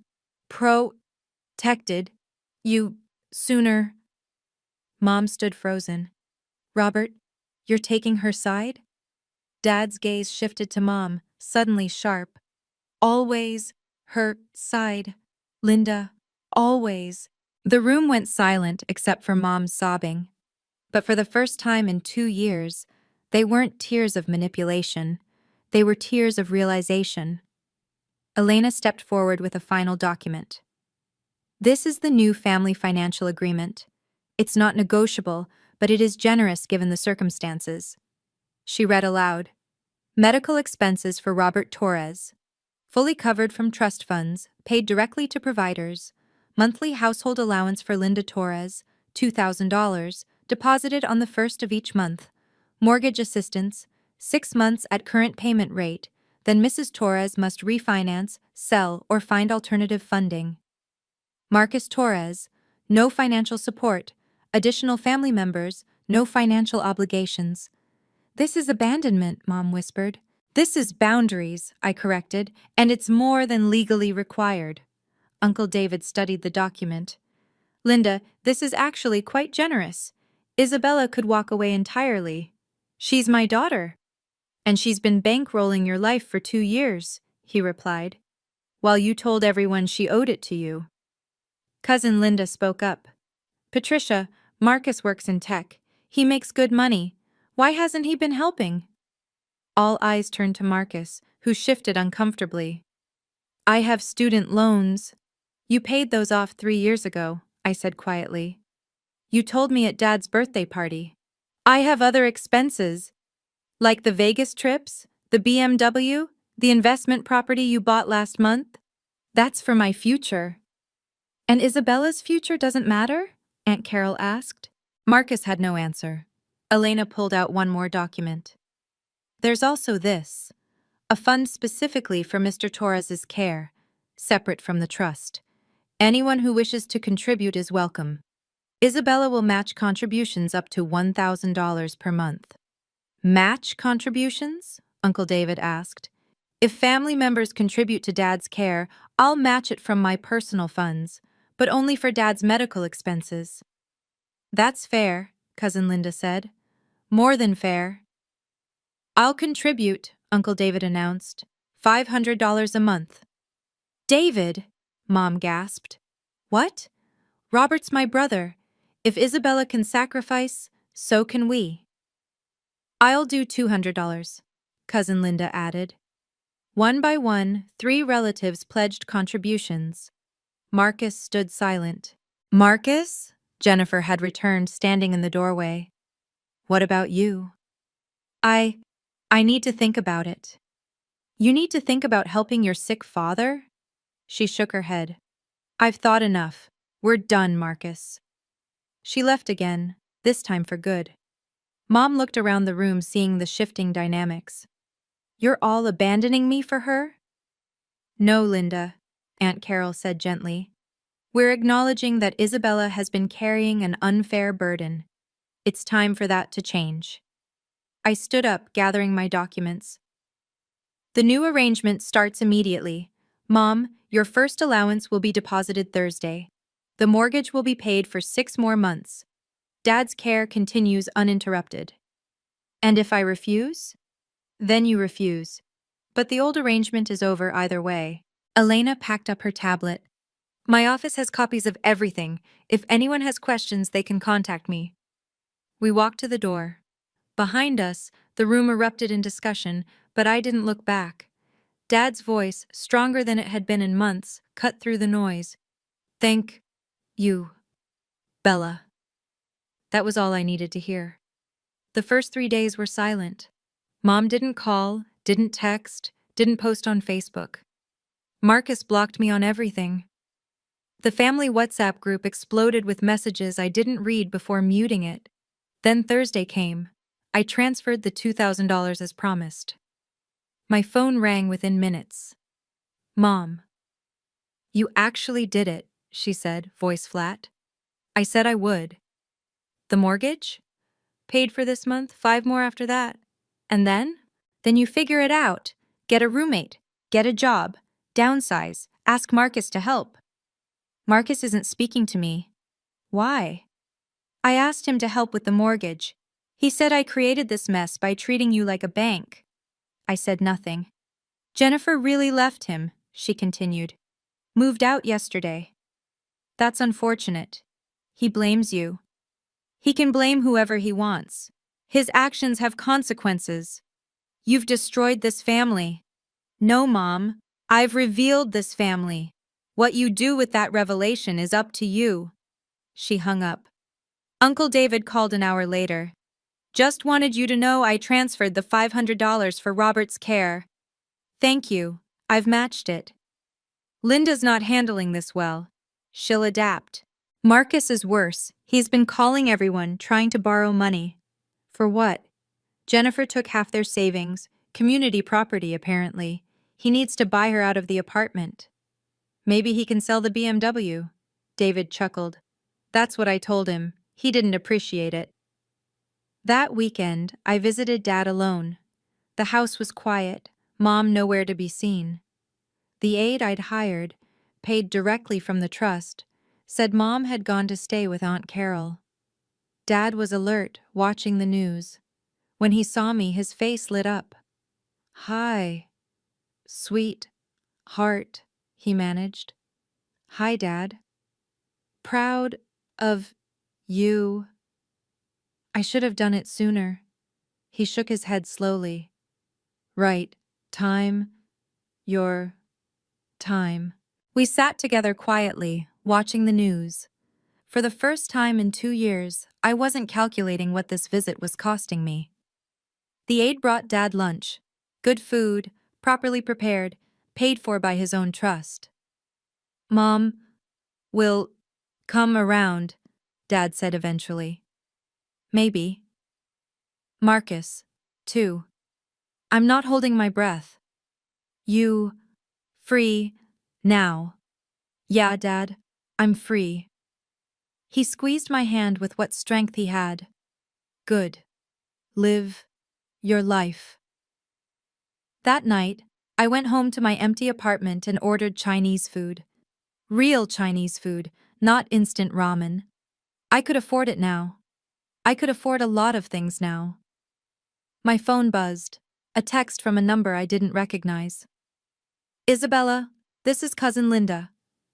protected you sooner. Mom stood frozen. Robert, you're taking her side? Dad's gaze shifted to Mom, suddenly sharp. Always her side. Linda, always. The room went silent except for Mom's sobbing. But for the first time in 2 years, they weren't tears of manipulation. They were tears of realization. Elena stepped forward with a final document. This is the new family financial agreement. It's not negotiable, but it is generous given the circumstances. She read aloud. Medical expenses for Robert Torres. Fully covered from trust funds, paid directly to providers. Monthly household allowance for Linda Torres, $2,000, deposited on the first of each month. Mortgage assistance, 6 months at current payment rate. Then Mrs. Torres must refinance, sell, or find alternative funding. Marcus Torres, no financial support. Additional family members, no financial obligations. This is abandonment, Mom whispered. This is boundaries, I corrected, and it's more than legally required. Uncle David studied the document. Linda, this is actually quite generous. Isabella could walk away entirely. She's my daughter. And she's been bankrolling your life for 2 years, he replied, while you told everyone she owed it to you. Cousin Linda spoke up. Patricia, Marcus works in tech. He makes good money. Why hasn't he been helping? All eyes turned to Marcus, who shifted uncomfortably. I have student loans. You paid those off 3 years ago, I said quietly. You told me at Dad's birthday party. I have other expenses, like the Vegas trips, the BMW, the investment property you bought last month. That's for my future. And Isabella's future doesn't matter? Aunt Carol asked. Marcus had no answer. Elena pulled out one more document. There's also this, a fund specifically for Mr. Torres's care, separate from the trust. Anyone who wishes to contribute is welcome. Isabella will match contributions up to $1,000 per month. Match contributions? Uncle David asked. If family members contribute to Dad's care, I'll match it from my personal funds, but only for Dad's medical expenses. That's fair, Cousin Linda said. More than fair. I'll contribute, Uncle David announced. $500 a month. David, Mom gasped. What? Robert's my brother. If Isabella can sacrifice, so can we. I'll do $200, Cousin Linda added. One by one, 3 relatives pledged contributions. Marcus stood silent. Marcus? Jennifer had returned, standing in the doorway. What about you? I need to think about it. You need to think about helping your sick father? She shook her head. I've thought enough. We're done, Marcus. She left again, this time for good. Mom looked around the room, seeing the shifting dynamics. You're all abandoning me for her? No, Linda, Aunt Carol said gently. We're acknowledging that Isabella has been carrying an unfair burden. It's time for that to change. I stood up, gathering my documents. The new arrangement starts immediately. Mom, your first allowance will be deposited Thursday. The mortgage will be paid for 6 more months. Dad's care continues uninterrupted. And if I refuse? Then you refuse. But the old arrangement is over either way. Elena packed up her tablet. My office has copies of everything. If anyone has questions, they can contact me. We walked to the door. Behind us, the room erupted in discussion, but I didn't look back. Dad's voice, stronger than it had been in months, cut through the noise. Thank you, Bella. That was all I needed to hear. The first 3 days were silent. Mom didn't call, didn't text, didn't post on Facebook. Marcus blocked me on everything. The family WhatsApp group exploded with messages I didn't read before muting it. Then Thursday came. I transferred the $2,000 as promised. My phone rang within minutes. Mom. You actually did it, she said, voice flat. I said I would. The mortgage? Paid for this month, 5 more after that. And then? Then you figure it out. Get a roommate. Get a job. Downsize. Ask Marcus to help. Marcus isn't speaking to me. Why? I asked him to help with the mortgage. He said I created this mess by treating you like a bank. I said nothing. Jennifer really left him, she continued. Moved out yesterday. That's unfortunate. He blames you. He can blame whoever he wants. His actions have consequences. You've destroyed this family. No, Mom. I've revealed this family. What you do with that revelation is up to you. She hung up. Uncle David called an hour later. Just wanted you to know I transferred the $500 for Robert's care. Thank you. I've matched it. Linda's not handling this well. She'll adapt. Marcus is worse. He's been calling everyone, trying to borrow money. For what? Jennifer took half their savings, community property apparently. He needs to buy her out of the apartment. Maybe he can sell the BMW. David chuckled. That's what I told him. He didn't appreciate it. That weekend, I visited Dad alone. The house was quiet, Mom nowhere to be seen. The aide I'd hired, paid directly from the trust, said Mom had gone to stay with Aunt Carol. Dad was alert, watching the news. When he saw me, his face lit up. Hi. Sweet. Heart, he managed. Hi, Dad. Proud of you. I should have done it sooner. He shook his head slowly. Right. Time. Your time. We sat together quietly, watching the news. For the first time in 2 years, I wasn't calculating what this visit was costing me. The aide brought Dad lunch. Good food, properly prepared, paid for by his own trust. Mom will come around, Dad said eventually. Maybe. Marcus, too. I'm not holding my breath. You, free, now. Yeah, Dad, I'm free. He squeezed my hand with what strength he had. Good. Live your life. That night, I went home to my empty apartment and ordered Chinese food. Real Chinese food, not instant ramen. I could afford it now. I could afford a lot of things now. My phone buzzed, a text from a number I didn't recognize. Isabella, this is Cousin Linda.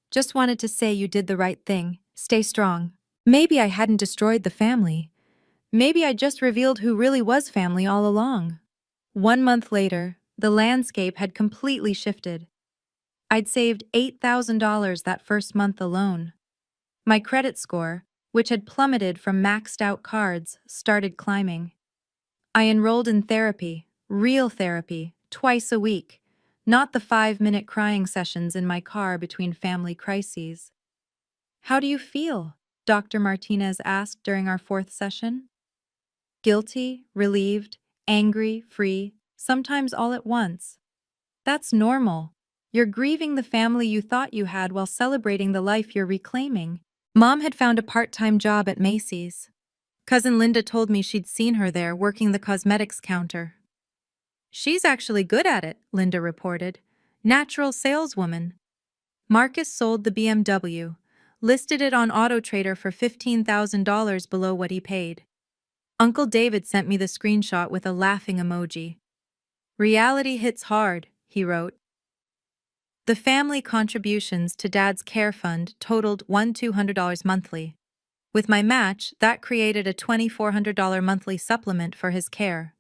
Just wanted to say you did the right thing. Stay strong. Maybe I hadn't destroyed the family. Maybe I just revealed who really was family all along. 1 month later, the landscape had completely shifted. I'd saved $8,000 that first month alone. My credit score, which had plummeted from maxed out cards, started climbing. I enrolled in therapy, real therapy, twice a week. Not the 5-minute crying sessions in my car between family crises. How do you feel? Dr. Martinez asked during our fourth session. Guilty, relieved, angry, free, sometimes all at once. That's normal. You're grieving the family you thought you had while celebrating the life you're reclaiming. Mom had found a part-time job at Macy's. Cousin Linda told me she'd seen her there working the cosmetics counter. She's actually good at it, Linda reported. Natural saleswoman. Marcus sold the BMW, listed it on AutoTrader for $15,000 below what he paid. Uncle David sent me the screenshot with a laughing emoji. Reality hits hard, he wrote. The family contributions to Dad's care fund totaled $1,200 monthly. With my match, that created a $2,400 monthly supplement for his care.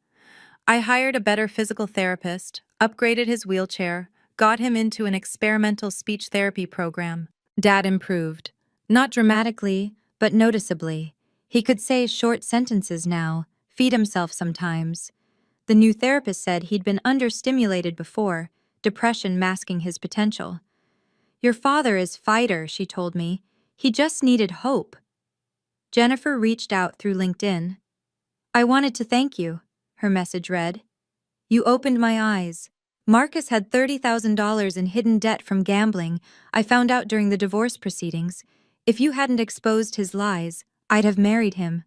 I hired a better physical therapist, upgraded his wheelchair, got him into an experimental speech therapy program. Dad improved. Not dramatically, but noticeably. He could say short sentences now, feed himself sometimes. The new therapist said he'd been understimulated before, depression masking his potential. Your father is fighter, she told me. He just needed hope. Jennifer reached out through LinkedIn. I wanted to thank you, her message read. You opened my eyes. Marcus had $30,000 in hidden debt from gambling, I found out during the divorce proceedings. If you hadn't exposed his lies, I'd have married him.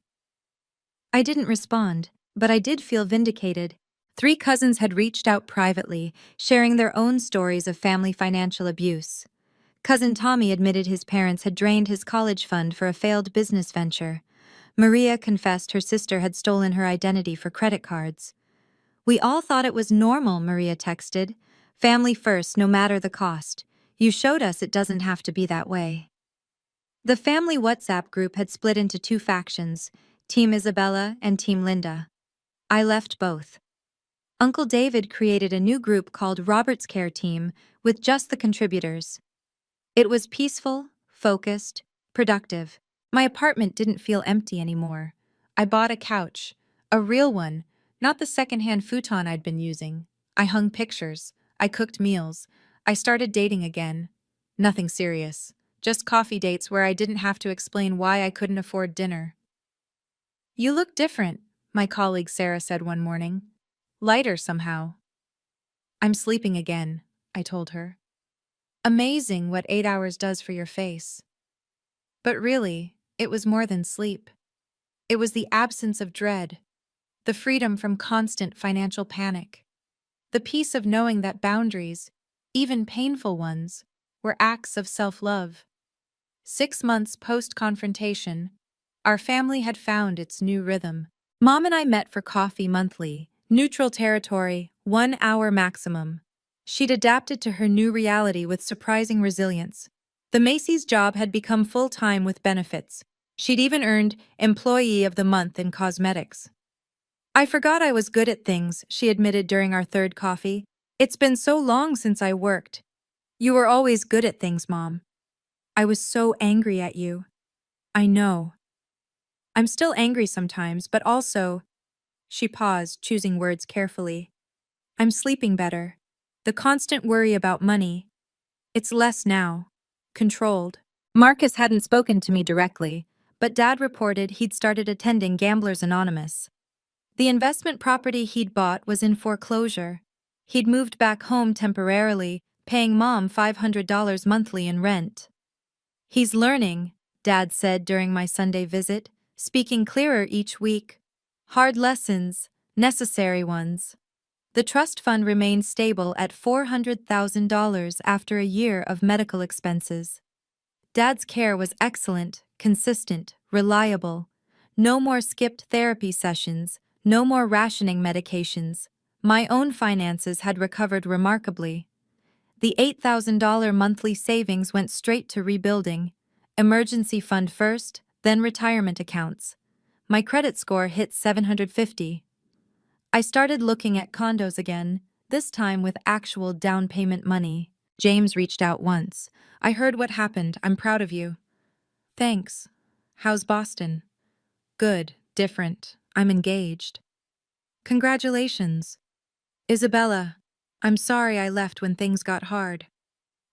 I didn't respond, but I did feel vindicated. 3 cousins had reached out privately, sharing their own stories of family financial abuse. Cousin Tommy admitted his parents had drained his college fund for a failed business venture. Maria confessed her sister had stolen her identity for credit cards. We all thought it was normal, Maria texted. Family first, no matter the cost. You showed us it doesn't have to be that way. The family WhatsApp group had split into 2 factions, Team Isabella and Team Linda. I left both. Uncle David created a new group called Robert's Care Team with just the contributors. It was peaceful, focused, productive. My apartment didn't feel empty anymore. I bought a couch, a real one, not the secondhand futon I'd been using. I hung pictures. I cooked meals. I started dating again. Nothing serious. Just coffee dates where I didn't have to explain why I couldn't afford dinner. You look different, my colleague Sarah said one morning. Lighter somehow. I'm sleeping again, I told her. Amazing what 8 hours does for your face. But really, it was more than sleep. It was the absence of dread, the freedom from constant financial panic, the peace of knowing that boundaries, even painful ones, were acts of self-love. 6 months post-confrontation, our family had found its new rhythm. Mom and I met for coffee monthly, neutral territory, 1 hour maximum. She'd adapted to her new reality with surprising resilience. The Macy's job had become full-time with benefits. She'd even earned Employee of the Month in cosmetics. I forgot I was good at things, she admitted during our third coffee. It's been so long since I worked. You were always good at things, Mom. I was so angry at you. I know. I'm still angry sometimes, but also… She paused, choosing words carefully. I'm sleeping better. The constant worry about money. It's less now. Controlled. Marcus hadn't spoken to me directly, but Dad reported he'd started attending Gamblers Anonymous. The investment property he'd bought was in foreclosure. He'd moved back home temporarily, paying Mom $500 monthly in rent. He's learning, Dad said during my Sunday visit, speaking clearer each week. Hard lessons, necessary ones. The trust fund remained stable at $400,000 after a year of medical expenses. Dad's care was excellent, consistent, reliable. No more skipped therapy sessions, no more rationing medications. My own finances had recovered remarkably. The $8,000 monthly savings went straight to rebuilding. Emergency fund first, then retirement accounts. My credit score hit 750. I started looking at condos again, this time with actual down payment money. James reached out once. I heard what happened. I'm proud of you. Thanks. How's Boston? Good, different. I'm engaged. Congratulations. Isabella. I'm sorry I left when things got hard.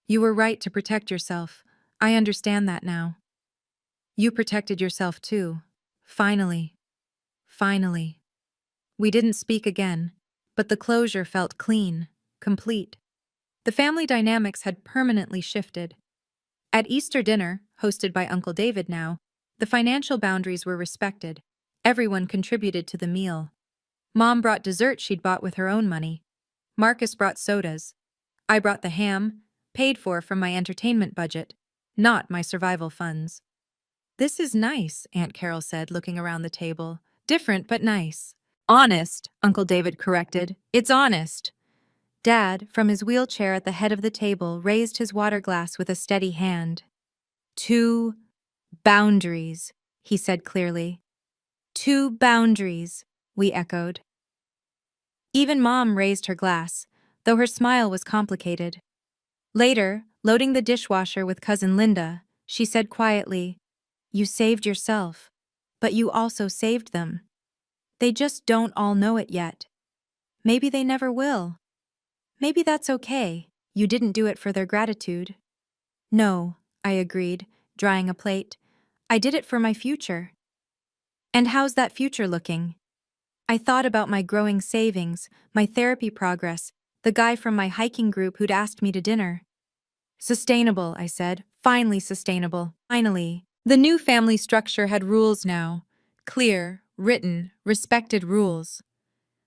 You were right to protect yourself. I understand that now. You protected yourself too. Finally. Finally. We didn't speak again, but the closure felt clean, complete. The family dynamics had permanently shifted. At Easter dinner, hosted by Uncle David now, the financial boundaries were respected. Everyone contributed to the meal. Mom brought dessert she'd bought with her own money. Marcus brought sodas. I brought the ham, paid for from my entertainment budget, not my survival funds. This is nice, Aunt Carol said, looking around the table. Different, but nice. Honest, Uncle David corrected. It's honest. Dad, from his wheelchair at the head of the table, raised his water glass with a steady hand. 2 boundaries, he said clearly. 2 boundaries, we echoed. Even Mom raised her glass, though her smile was complicated. Later, loading the dishwasher with Cousin Linda, she said quietly, "You saved yourself, but you also saved them. They just don't all know it yet. Maybe they never will. Maybe that's okay. You didn't do it for their gratitude." "No," I agreed, drying a plate. "I did it for my future." "And how's that future looking?" I thought about my growing savings, my therapy progress, the guy from my hiking group who'd asked me to dinner. "Sustainable," I said. "Finally sustainable. Finally." The new family structure had rules now. Clear, written, respected rules.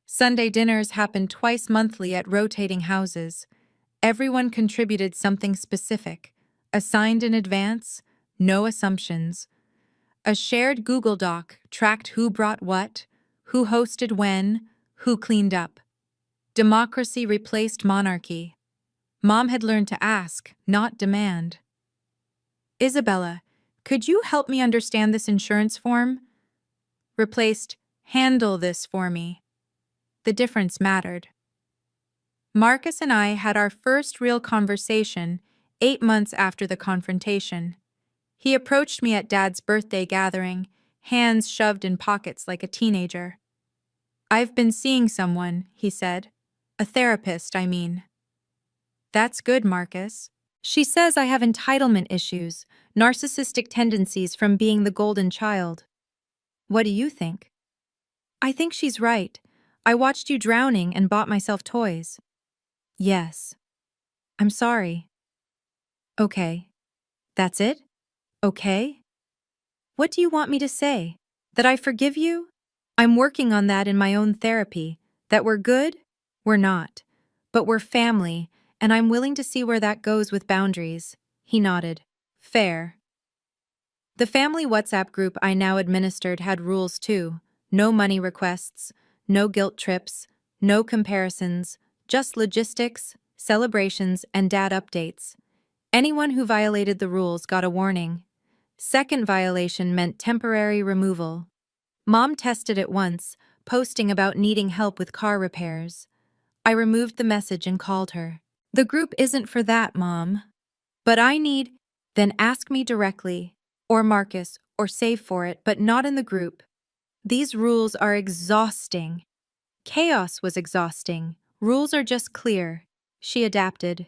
Sunday dinners happened twice monthly at rotating houses. Everyone contributed something specific, assigned in advance, no assumptions. A shared Google Doc tracked who brought what, who hosted when, who cleaned up. Democracy replaced monarchy. Mom had learned to ask, not demand. "Isabella, could you help me understand this insurance form?" Replaced, "handle this for me." The difference mattered. Marcus and I had our first real conversation 8 months after the confrontation. He approached me at Dad's birthday gathering, hands shoved in pockets like a teenager. "I've been seeing someone," he said. "A therapist, I mean." "That's good, Marcus. She says I have entitlement issues, narcissistic tendencies from being the golden child." "What do you think?" "I think she's right. I watched you drowning and bought myself toys." "Yes. I'm sorry." "Okay. That's it? Okay? What do you want me to say? That I forgive you? I'm working on that in my own therapy. That we're good? We're not. But we're family, and I'm willing to see where that goes with boundaries." He nodded. "Fair." The family WhatsApp group I now administered had rules too. No money requests, no guilt trips, no comparisons, just logistics, celebrations, and dad updates. Anyone who violated the rules got a warning. Second violation meant temporary removal. Mom tested it once, posting about needing help with car repairs. I removed the message and called her. "The group isn't for that, Mom. But I need..." "Then ask me directly, or Marcus, or save for it, but not in the group. These rules are exhausting." Chaos was exhausting. Rules are just clear. She adapted.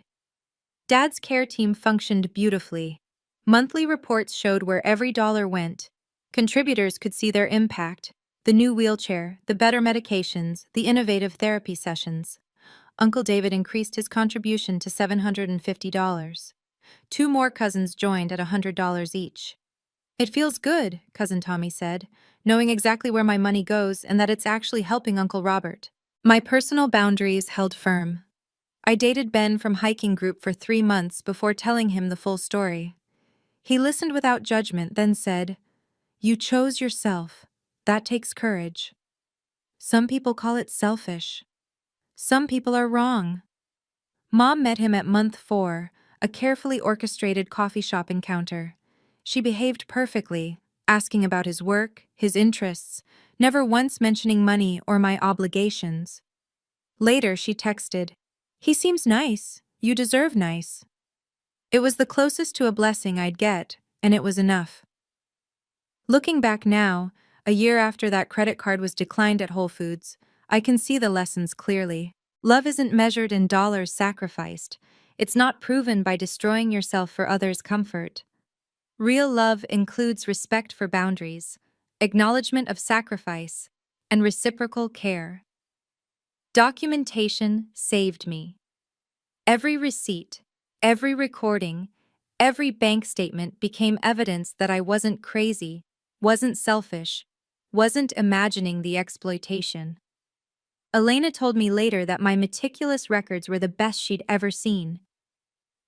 Dad's care team functioned beautifully. Monthly reports showed where every dollar went. Contributors could see their impact: the new wheelchair, the better medications, the innovative therapy sessions. Uncle David increased his contribution to $750. 2 more cousins joined at $100 each. "It feels good," Cousin Tommy said, "knowing exactly where my money goes and that it's actually helping Uncle Robert." My personal boundaries held firm. I dated Ben from hiking group for 3 months before telling him the full story. He listened without judgment, then said, "You chose yourself. That takes courage. Some people call it selfish. Some people are wrong." Mom met him at month 4, a carefully orchestrated coffee shop encounter. She behaved perfectly, asking about his work, his interests, never once mentioning money or my obligations. Later, she texted, "He seems nice. You deserve nice." It was the closest to a blessing I'd get, and it was enough. Looking back now, a year after that credit card was declined at Whole Foods, I can see the lessons clearly. Love isn't measured in dollars sacrificed. It's not proven by destroying yourself for others' comfort. Real love includes respect for boundaries, acknowledgement of sacrifice, and reciprocal care. Documentation saved me. Every receipt, every recording, every bank statement became evidence that I wasn't crazy, wasn't selfish, wasn't imagining the exploitation. Elena told me later that my meticulous records were the best she'd ever seen.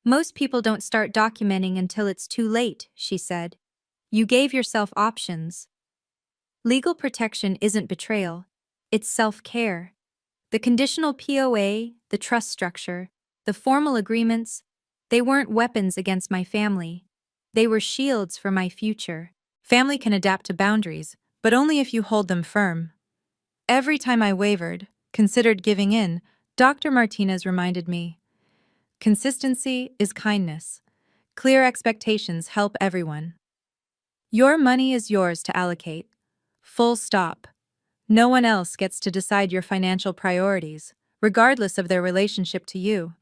Most people don't start documenting until it's too late, she said. You gave yourself options. Legal protection isn't betrayal, it's self-care. The conditional POA, the trust structure, the formal agreements, they weren't weapons against my family. They were shields for my future. Family can adapt to boundaries, but only if you hold them firm. Every time I wavered, considered giving in, Dr. Martinez reminded me, consistency is kindness. Clear expectations help everyone. Your money is yours to allocate. Full stop. No one else gets to decide your financial priorities, regardless of their relationship to you.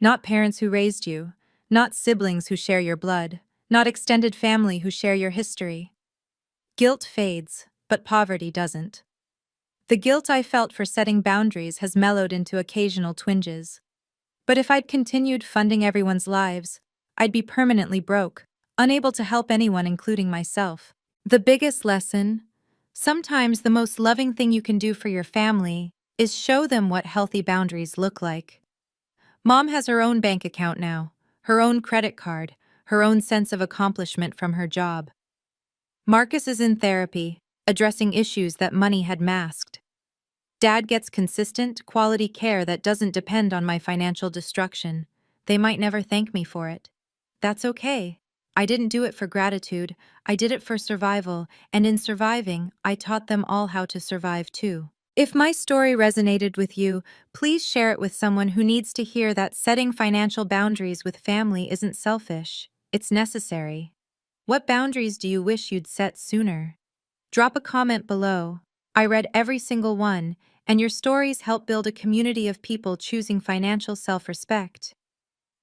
Not parents who raised you, not siblings who share your blood, not extended family who share your history. Guilt fades, but poverty doesn't. The guilt I felt for setting boundaries has mellowed into occasional twinges. But if I'd continued funding everyone's lives, I'd be permanently broke, unable to help anyone, including myself. The biggest lesson: sometimes the most loving thing you can do for your family is show them what healthy boundaries look like. Mom has her own bank account now, her own credit card, her own sense of accomplishment from her job. Marcus is in therapy, addressing issues that money had masked. Dad gets consistent, quality care that doesn't depend on my financial destruction. They might never thank me for it. That's okay. I didn't do it for gratitude, I did it for survival, and in surviving, I taught them all how to survive too. If my story resonated with you, please share it with someone who needs to hear that setting financial boundaries with family isn't selfish, it's necessary. What boundaries do you wish you'd set sooner? Drop a comment below. I read every single one, and your stories help build a community of people choosing financial self-respect.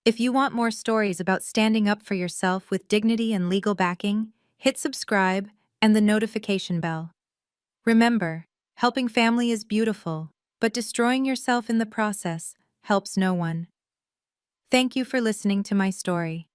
If you want more stories about standing up for yourself with dignity and legal backing, hit subscribe and the notification bell. Remember, helping family is beautiful, but destroying yourself in the process helps no one. Thank you for listening to my story.